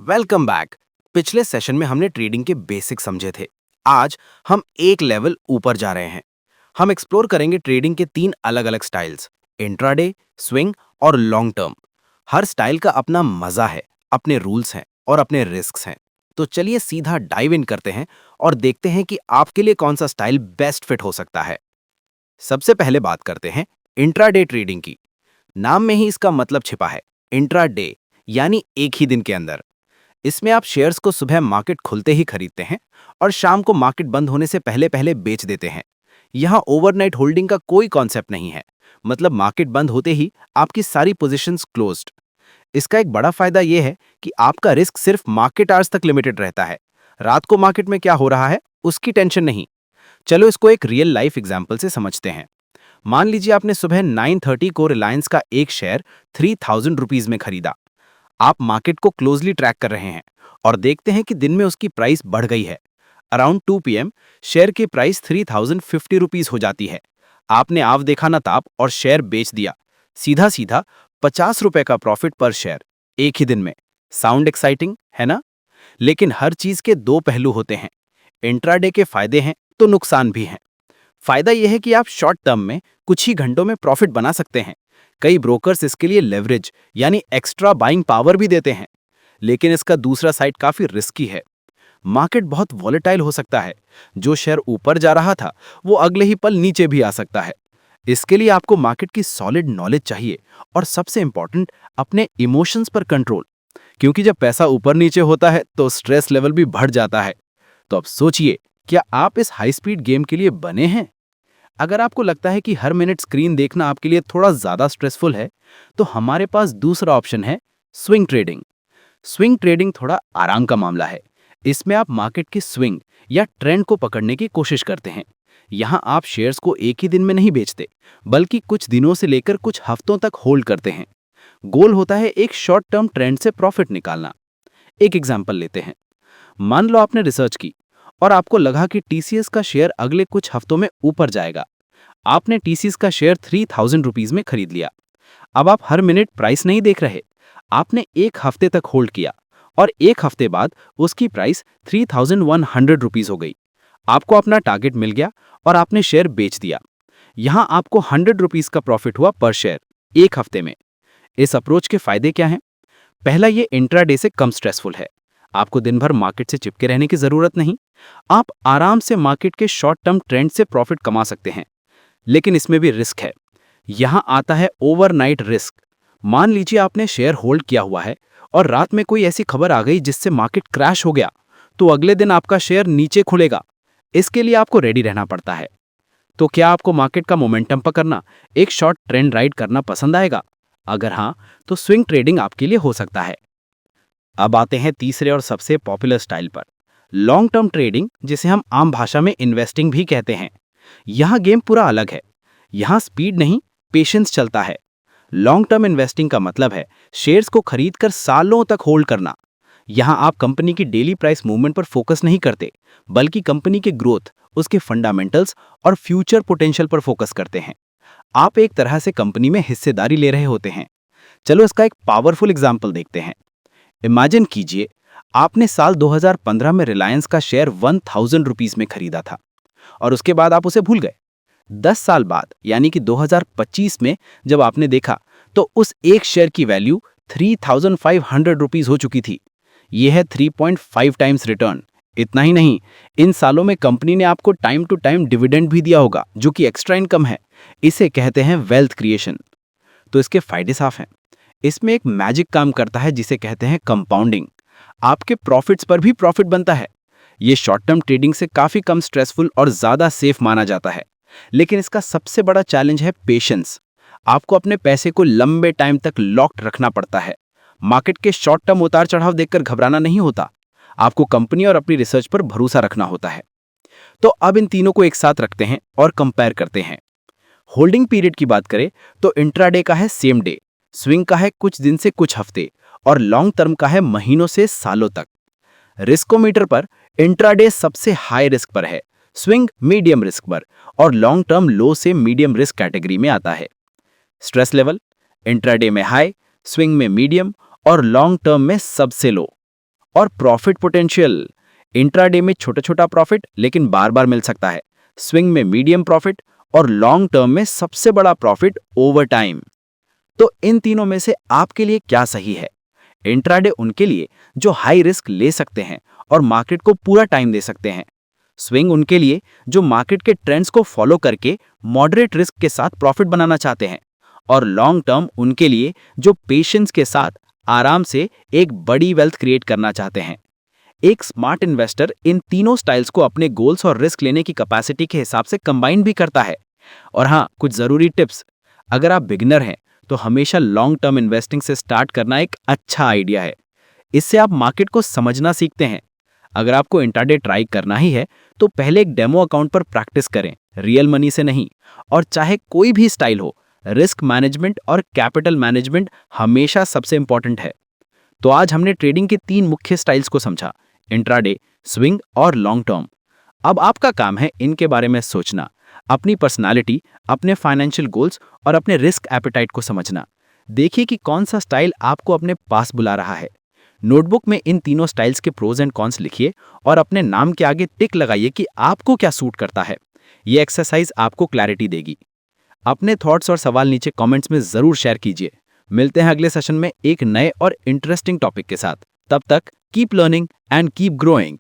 Welcome back. पिछले session में हमने ट्रेडिंग के बेसिक समझे थे। आज हम एक लेवल ऊपर जा रहे हैं। हम एक्सप्लोर करेंगे ट्रेडिंग के तीन अलग अलग स्टाइल्स, इंट्राडे, स्विंग और लॉन्ग टर्म। हर स्टाइल का अपना मजा है, अपने रूल्स हैं और अपने रिस्क्स हैं। तो चलिए सीधा डाइव इन करते हैं और देखते हैं कि आपके लिए कौन सा स्टाइल बेस्ट फिट हो सकता है। सबसे पहले बात करते हैं इंट्राडे ट्रेडिंग की। नाम में ही इसका मतलब छिपा है, इंट्राडे यानी एक ही दिन के अंदर। इसमें आप शेयर्स को सुबह मार्केट खुलते ही खरीदते हैं और शाम को मार्केट बंद होने से पहले पहले बेच देते हैं। यहाँ ओवरनाइट होल्डिंग का कोई कॉन्सेप्ट नहीं है, मतलब मार्केट बंद होते ही आपकी सारी पोजीशंस क्लोज्ड। इसका एक बड़ा फायदा यह है कि आपका रिस्क सिर्फ मार्केट आवर्स तक लिमिटेड रहता है। रात को मार्केट में क्या हो रहा है उसकी टेंशन नहीं। चलो इसको एक रियल लाइफ एग्जाम्पल से समझते हैं। मान लीजिए आपने सुबह 9:30 को रिलायंस का एक शेयर 3000 रुपीज में खरीदा। आप मार्केट को क्लोजली ट्रैक कर रहे हैं और देखते हैं कि दिन में उसकी प्राइस बढ़ गई है। अराउंड 2 PM शेयर की प्राइस 3050 रुपीज हो जाती है। आपने आव देखा ना ताप और शेयर बेच दिया। सीधा सीधा 50 रुपए का प्रॉफिट पर शेयर, एक ही दिन में। साउंड एक्साइटिंग है ना? लेकिन हर चीज के दो पहलू होते हैं। इंट्राडे के फायदे हैं तो नुकसान भी हैं। फायदा यह है कि आप शॉर्ट टर्म में कुछ ही घंटों में प्रॉफिट बना सकते हैं। कई ब्रोकर्स इसके लिए लेवरेज यानी एक्स्ट्रा बाइंग पावर भी देते हैं। लेकिन इसका दूसरा साइड काफी रिस्की है। मार्केट बहुत वॉलेटाइल हो सकता है। जो शेयर ऊपर जा रहा था वो अगले ही पल नीचे भी आ सकता है। इसके लिए आपको मार्केट की सॉलिड नॉलेज चाहिए और सबसे इंपॉर्टेंट अपने इमोशंस पर कंट्रोल। क्योंकि जब पैसा ऊपर नीचे होता है तो स्ट्रेस लेवल भी बढ़ जाता है। तो अब सोचिए, क्या आप इस हाई स्पीड गेम के लिए बने हैं? अगर आपको लगता है कि हर मिनट स्क्रीन देखना आपके लिए थोड़ा ज्यादा स्ट्रेसफुल है, तो हमारे पास दूसरा ऑप्शन है, स्विंग ट्रेडिंग। स्विंग ट्रेडिंग थोड़ा आराम का मामला है। इसमें आप मार्केट की स्विंग या ट्रेंड को पकड़ने की कोशिश करते हैं। यहाँ आप शेयर्स को एक ही दिन में नहीं बेचते, बल्कि कुछ दिनों से लेकर कुछ हफ्तों तक होल्ड करते हैं। गोल होता है एक शॉर्ट टर्म ट्रेंड से प्रॉफिट निकालना। एक एग्जाम्पल लेते हैं। मान लो आपने रिसर्च की और आपको लगा कि टीसीएस का शेयर अगले कुछ हफ्तों में ऊपर जाएगा। आपने टीसीएस का शेयर 3000 रुपीज में खरीद लिया। अब आप हर मिनट प्राइस नहीं देख रहे, आपने एक हफ्ते तक होल्ड किया और एक हफ्ते बाद उसकी प्राइस 3100 रुपीज हो गई। आपको अपना टारगेट मिल गया और आपने शेयर बेच दिया। यहां आपको 100 रुपीज का प्रॉफिट हुआ पर शेयर, एक हफ्ते में। इस अप्रोच के फायदे क्या हैं? पहला, ये इंट्राडे से कम स्ट्रेसफुल है। आपको दिन भर मार्केट से चिपके रहने की जरूरत नहीं। आप आराम से मार्केट के शॉर्ट टर्म ट्रेंड से प्रॉफिट कमा सकते हैं। लेकिन इसमें भी रिस्क है। यहां आता है ओवरनाइट रिस्क। मान लीजिए आपने शेयर होल्ड किया हुआ है और रात में कोई ऐसी खबर आ गई जिससे मार्केट क्रैश हो गया, तो अगले दिन आपका शेयर नीचे खुलेगा। इसके लिए आपको रेडी रहना पड़ता है। तो क्या आपको मार्केट का मोमेंटम पकड़ना, एक शॉर्ट ट्रेंड राइड करना पसंद आएगा? अगर हाँ, तो स्विंग ट्रेडिंग आपके लिए हो सकता है। अब आते हैं तीसरे और सबसे पॉपुलर स्टाइल पर, लॉन्ग टर्म ट्रेडिंग, जिसे हम आम भाषा में इन्वेस्टिंग भी कहते हैं। यहाँ गेम पूरा अलग है। यहाँ स्पीड नहीं, पेशेंस चलता है। लॉन्ग टर्म इन्वेस्टिंग का मतलब है शेयर्स को खरीदकर सालों तक होल्ड करना। यहाँ आप कंपनी की डेली प्राइस मूवमेंट पर फोकस नहीं करते, बल्कि कंपनी के ग्रोथ, उसके फंडामेंटल्स और फ्यूचर पोटेंशियल पर फोकस करते हैं। आप एक तरह से कंपनी में हिस्सेदारी ले रहे होते हैं। चलो इसका एक पावरफुल एग्जाम्पल देखते हैं। इमेजिन कीजिए, आपने साल 2015 में रिलायंस का शेयर 1000 रुपीज में खरीदा था और उसके बाद आप उसे भूल गए। 10 साल बाद यानी कि 2025 में जब आपने देखा, तो उस एक शेयर की वैल्यू 3500 रुपीज हो चुकी थी। यह है 3.5 टाइम्स रिटर्न। इतना ही नहीं, इन सालों में कंपनी ने आपको टाइम टू टाइम डिविडेंड भी दिया होगा, जो कि एक्स्ट्रा इनकम है। इसे कहते हैं वेल्थ क्रिएशन। तो इसके फायदे साफ हैं। इसमें एक मैजिक काम करता है जिसे कहते हैं कंपाउंडिंग। आपके प्रॉफिट्स पर भी प्रॉफिट बनता है। ये शॉर्ट टर्म ट्रेडिंग से काफी कम स्ट्रेसफुल और ज्यादा सेफ माना जाता है। लेकिन इसका सबसे बड़ा चैलेंज है पेशेंस। आपको अपने पैसे को लंबे टाइम तक लॉक्ड रखना पड़ता है। मार्केट के शॉर्ट टर्म उतार चढ़ाव देखकर घबराना नहीं होता। आपको कंपनी और अपनी रिसर्च पर भरोसा रखना होता है। तो अब इन तीनों को एक साथ रखते हैं और कंपेयर करते हैं। होल्डिंग पीरियड की बात करें तो इंट्राडे का है सेम डे, स्विंग का है कुछ दिन से कुछ हफ्ते और लॉन्ग टर्म का है महीनों से सालों तक। रिस्कोमीटर पर इंट्राडे सबसे हाई रिस्क पर है, स्विंग मीडियम रिस्क पर और लॉन्ग टर्म लो से मीडियम रिस्क कैटेगरी में आता है। स्ट्रेस लेवल इंट्राडे में हाई, स्विंग में मीडियम और लॉन्ग टर्म में सबसे लो। और प्रॉफिट पोटेंशियल, इंट्राडे में छोटा छोटा प्रॉफिट लेकिन बार बार मिल सकता है, स्विंग में मीडियम प्रॉफिट और लॉन्ग टर्म में सबसे बड़ा प्रॉफिट ओवर टाइम। तो इन तीनों में से आपके लिए क्या सही है? इंट्राडे उनके लिए जो हाई रिस्क ले सकते हैं और मार्केट को पूरा टाइम दे सकते हैं। स्विंग उनके लिए जो मार्केट के ट्रेंड्स को फॉलो करके मॉडरेट रिस्क के साथ प्रॉफिट बनाना चाहते हैं। और लॉन्ग टर्म उनके लिए जो पेशेंस के साथ आराम से एक बड़ी वेल्थ क्रिएट करना चाहते हैं। एक स्मार्ट इन्वेस्टर इन तीनों स्टाइल्स को अपने गोल्स और रिस्क लेने की कैपेसिटी के हिसाब से कंबाइन भी करता है। और हाँ, कुछ जरूरी टिप्स। अगर आप बिगिनर हैं तो हमेशा लॉन्ग टर्म इन्वेस्टिंग से स्टार्ट करना एक अच्छा आइडिया है। इससे आप मार्केट को समझना सीखते हैं। अगर आपको इंट्राडे ट्राई करना ही है तो पहले एक डेमो अकाउंट पर प्रैक्टिस करें, रियल मनी से नहीं। और चाहे कोई भी स्टाइल हो, रिस्क मैनेजमेंट और कैपिटल मैनेजमेंट हमेशा सबसे इंपॉर्टेंट है। तो आज हमने ट्रेडिंग के 3 मुख्य स्टाइल्स को समझा, इंट्राडे, स्विंग और लॉन्ग टर्म। अब आपका काम है इनके बारे में सोचना, अपनी पर्सनालिटी, अपने फाइनेंशियल गोल्स और अपने रिस्क एपेटाइट को समझना। देखिए कि कौन सा स्टाइल आपको अपने पास बुला रहा है। नोटबुक में इन तीनों स्टाइल्स के प्रोज एंड कॉन्स लिखिए और अपने नाम के आगे टिक लगाइए कि आपको क्या सूट करता है। ये एक्सरसाइज आपको क्लैरिटी देगी। अपने थॉट्स और सवाल नीचे कमेंट्स में जरूर शेयर कीजिए। मिलते हैं अगले सेशन में एक नए और इंटरेस्टिंग टॉपिक के साथ। तब तक keep learning and keep growing.